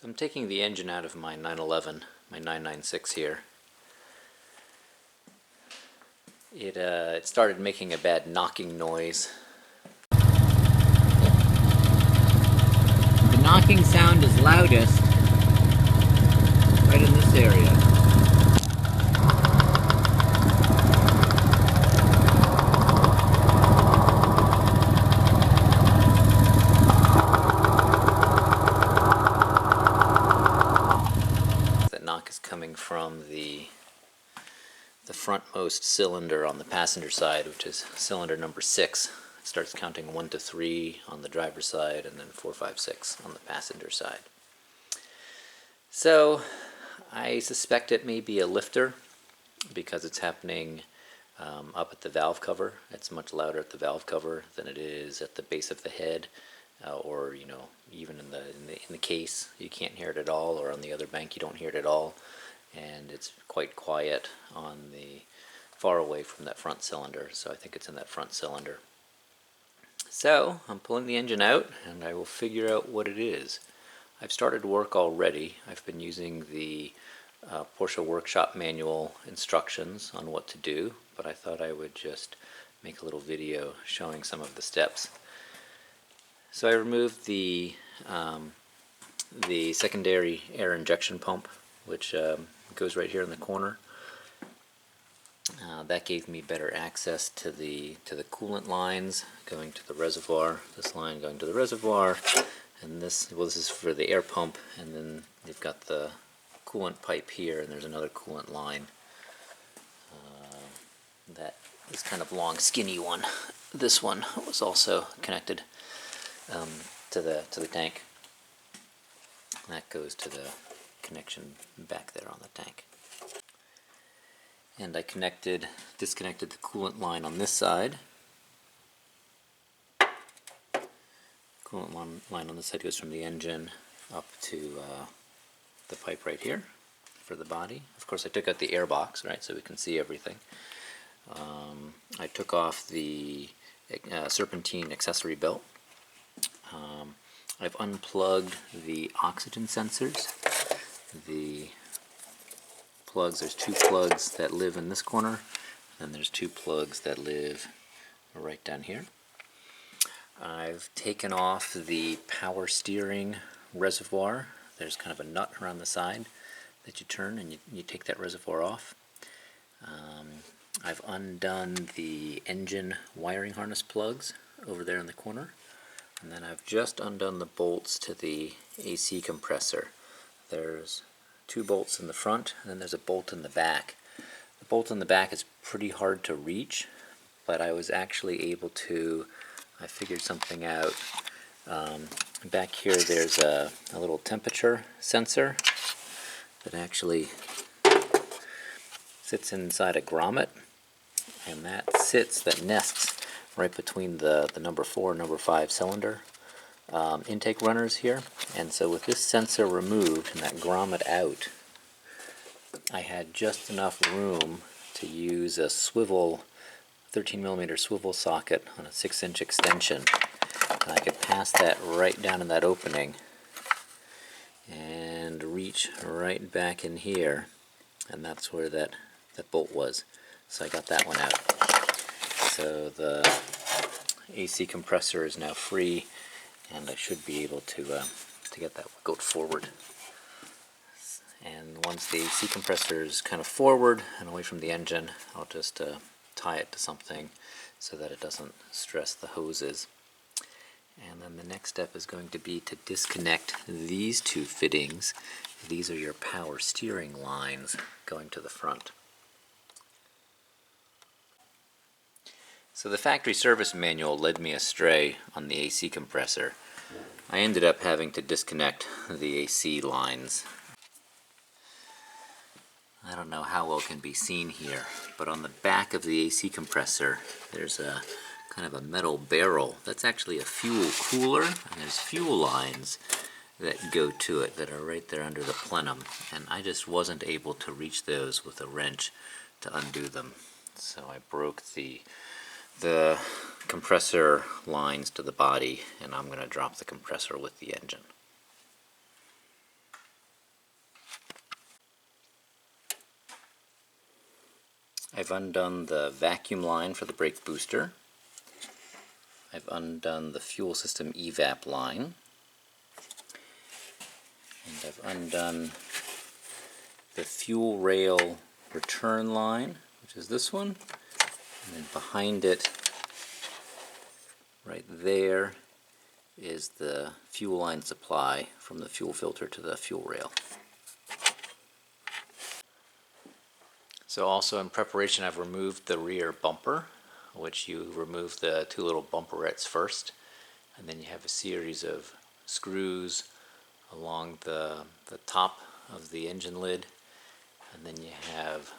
So I'm taking the engine out of my 911, my 996 here. It started making a bad knocking noise. The knocking sound is loudest right in this area. That knock is coming from the frontmost cylinder on the passenger side, which is cylinder number 6. It starts counting 1 to 3 on the driver's side and then 4, 5, 6 on the passenger side. So I suspect it may be a lifter because it's happening up at the valve cover. It's much louder at the valve cover than it is at the base of the head, or even in the case. You can't hear it at all, or on the other bank you don't hear it at all. And it's quite quiet on the far away from that front cylinder, so I think it's in that front cylinder. So I'm pulling the engine out and I will figure out what it is. I've started work already. I've been using the Porsche workshop manual instructions on what to do, but I thought I would just make a little video showing some of the steps. So I removed the secondary air injection pump, which goes right here in the corner. That gave me better access to the coolant lines going to the reservoir. This line going to the reservoir, and this is for the air pump. And then you've got the coolant pipe here, and there's another coolant line. That is kind of long, skinny one. This one was also connected to the tank. That goes to the connection back there on the tank. And I disconnected the coolant line on this side. Coolant line on this side goes from the engine up to the pipe right here for the body. Of course I took out the air box, right, so we can see everything. I took off the serpentine accessory belt. I've unplugged the oxygen sensors. The plugs, there's 2 plugs that live in this corner, and there's 2 plugs that live right down here. I've taken off the power steering reservoir. There's kind of a nut around the side that you turn, and you take that reservoir off. I've undone the engine wiring harness plugs over there in the corner, and then I've just undone the bolts to the AC compressor. There's 2 bolts in the front, and then there's a bolt in the back. The bolt in the back is pretty hard to reach, but I was actually able to, I figured something out. Back here there's a little temperature sensor that actually sits inside a grommet, and that nests right between the number 4 and number 5 cylinder intake runners here. And so with this sensor removed and that grommet out, I had just enough room to use a 13mm swivel socket on a 6-inch extension. And I could pass that right down in that opening and reach right back in here, and that's where that bolt was. So I got that one out. So the AC compressor is now free, and I should be able to get that goat forward. And once the AC compressor is kind of forward and away from the engine, I'll just tie it to something so that it doesn't stress the hoses. And then the next step is going to be to disconnect these 2 fittings. These are your power steering lines going to the front. So the factory service manual led me astray on the AC compressor. I ended up having to disconnect the AC lines. I don't know how well it can be seen here, but on the back of the AC compressor there's a kind of a metal barrel. That's actually a fuel cooler, and there's fuel lines that go to it that are right there under the plenum, and I just wasn't able to reach those with a wrench to undo them. So I broke the compressor lines to the body, and I'm going to drop the compressor with the engine. I've undone the vacuum line for the brake booster. I've undone the fuel system evap line. And I've undone the fuel rail return line, which is this one. And then behind it, right there, is the fuel line supply from the fuel filter to the fuel rail. So also in preparation, I've removed the rear bumper, which you remove the two little bumperettes first, and then you have a series of screws along the top of the engine lid, and then you have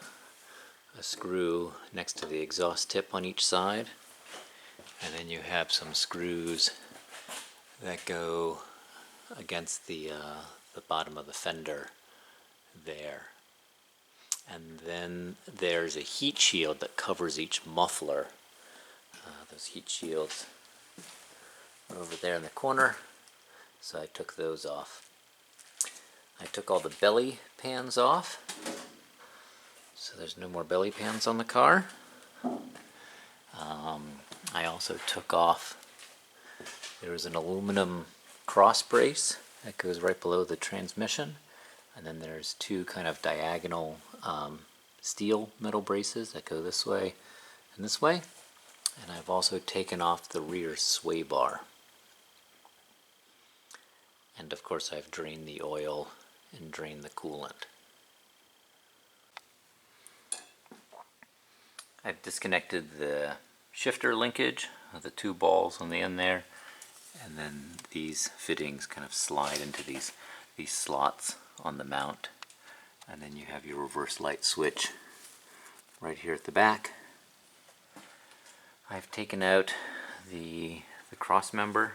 a screw next to the exhaust tip on each side, and then you have some screws that go against the bottom of the fender there. And then there's a heat shield that covers each muffler. Those heat shields are over there in the corner, so I took those off. I took all the belly pans off, so there's no more belly pans on the car. I also took off, there was an aluminum cross brace that goes right below the transmission, and then there's two kind of diagonal steel metal braces that go this way and this way. And I've also taken off the rear sway bar. And of course I've drained the oil and drained the coolant. I've disconnected the shifter linkage of the two balls on the end there, and then these fittings kind of slide into these slots on the mount, and then you have your reverse light switch right here at the back. I've taken out the cross member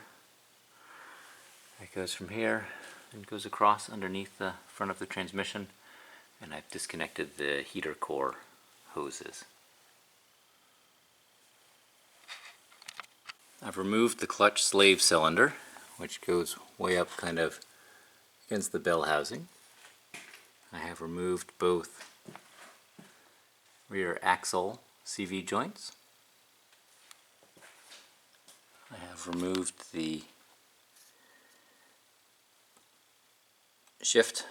that goes from here and goes across underneath the front of the transmission, and I've disconnected the heater core hoses. I've removed the clutch slave cylinder, which goes way up kind of against the bell housing. I have removed both rear axle CV joints. I have removed the shift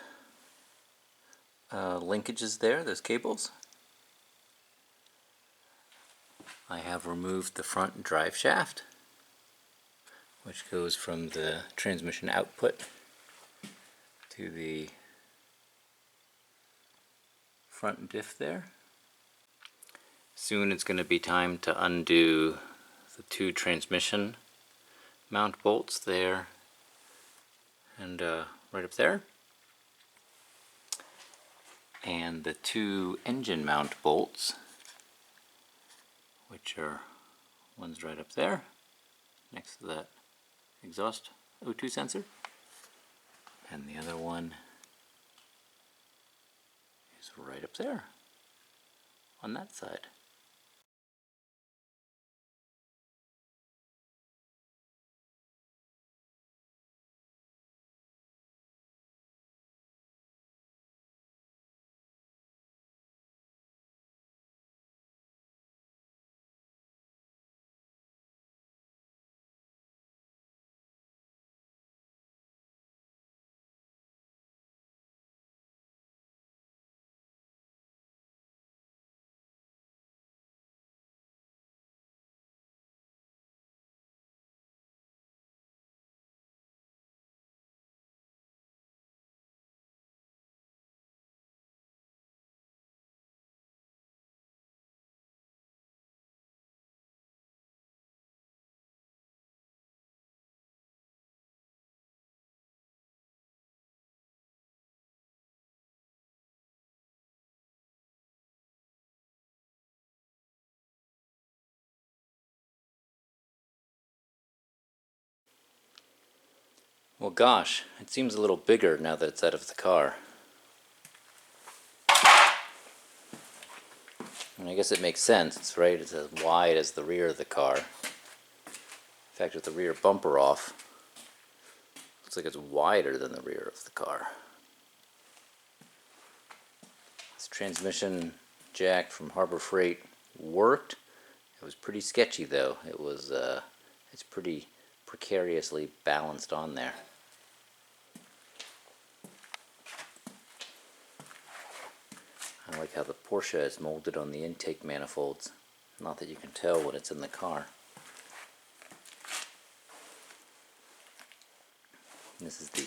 linkages there, those cables. I have removed the front drive shaft, which goes from the transmission output to the front diff there. Soon it's going to be time to undo the two transmission mount bolts there and right up there, and the two engine mount bolts, which are one's right up there next to that exhaust O2 sensor, and the other one is right up there on that side. Well, gosh, it seems a little bigger now that it's out of the car. And I guess it makes sense, it's right, it's as wide as the rear of the car. In fact, with the rear bumper off, looks like it's wider than the rear of the car. This transmission jack from Harbor Freight worked. It was pretty sketchy though. It's pretty precariously balanced on there. I like how the Porsche is molded on the intake manifolds. Not that you can tell when it's in the car. This is the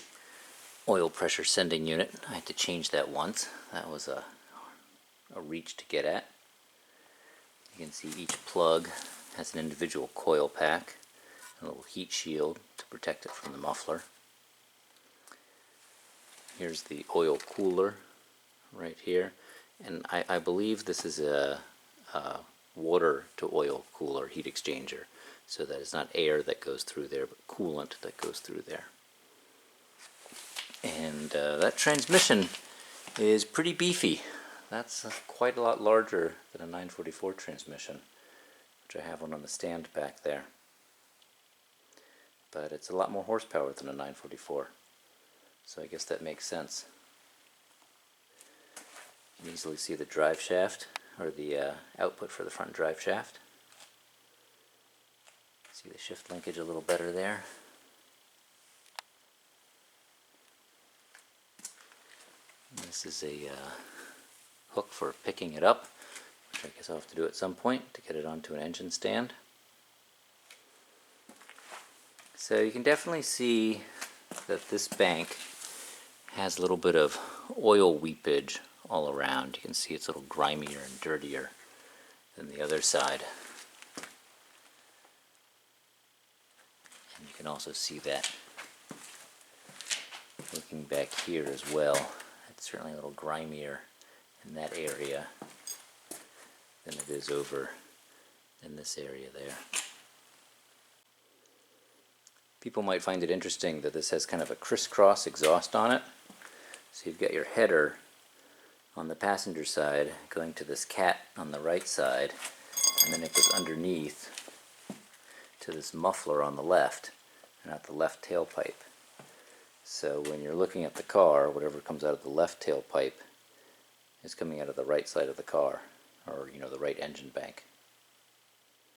oil pressure sending unit. I had to change that once. That was a reach to get at. You can see each plug has an individual coil pack, a little heat shield to protect it from the muffler. Here's the oil cooler right here, and I believe this is a water to oil cooler heat exchanger, so that it's not air that goes through there but coolant that goes through there. And that transmission is pretty beefy. That's quite a lot larger than a 944 transmission, which I have one on the stand back there. But it's a lot more horsepower than a 944, so I guess that makes sense. You can easily see the drive shaft, or the output for the front drive shaft. See the shift linkage a little better there. And this is a hook for picking it up, which I guess I'll have to do at some point to get it onto an engine stand. So you can definitely see that this bank has a little bit of oil weepage all around. You can see it's a little grimier and dirtier than the other side. And you can also see that looking back here as well. It's certainly a little grimier in that area than it is over in this area there. People might find it interesting that this has kind of a crisscross exhaust on it. So you've got your header on the passenger side going to this cat on the right side, and then it goes underneath to this muffler on the left, and at the left tailpipe. So when you're looking at the car, whatever comes out of the left tailpipe is coming out of the right side of the car, or the right engine bank.